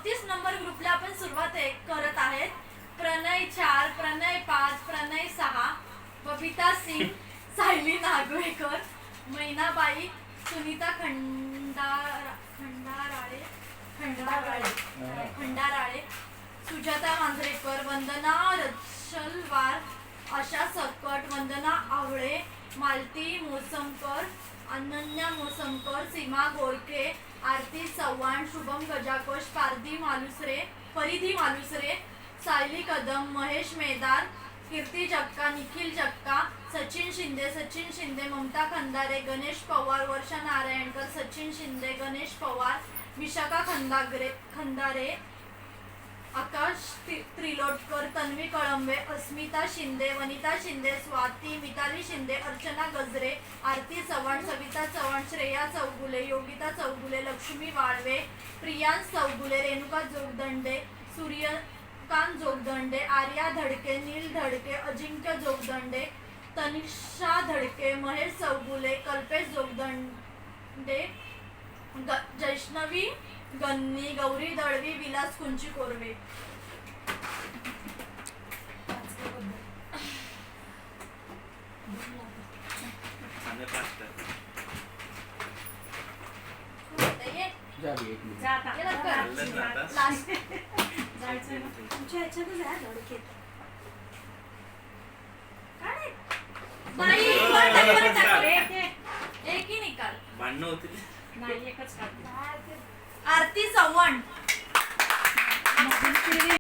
34 number ग्रुपला आपण सुरुवात करत आहेत. प्रणय 4, प्रणय 5, प्रणय 6, बबिता सिंग, सायली नागवेकर, मैनाबाई, सुनीता खंडाराळे, सुजाता मांजरेकर, वंदना रचलवार, आशा सकट, वंदना आवळे, मालती मोसमकर, अनन्या मोसमकर, सीमा गोरखे, आरती चव्हाण, शुभम गजाकोश, परिधी मालुसरे, सायली कदम, महेश मेदार, कीर्ती जक्का, निखिल जक्का, सचिन शिंदे, ममता खंदारे, गणेश पवार, वर्षा नारायणकर, सचिन शिंदे, गणेश पवार, विशाखा खंदारे, आकाश त्रिलोटकर, तन्वी कळंबे, अस्मिता शिंदे, वनिता शिंदे, स्वाती, मिताली शिंदे, अर्चना गजरे, आरती चव्हाण, सविता चव्हाण, श्रेया चौगुले, योगिता चौगुले, लक्ष्मी वाळवे, प्रियांश चौगुले, रेणुका जोगदंडे, सूर्यकांत जोगदंडे, आर्या धडके, नील धडके, अजिंक्य जोगदंडे, तनिषा धडके, महेश चौगुले, कल्पेश जोगदंडे, जैष्णवी गन्नी, गौरी दळवी, विलास कुंची कोरवे. एकही निकाल भांडणं होती आरती चव्हाण.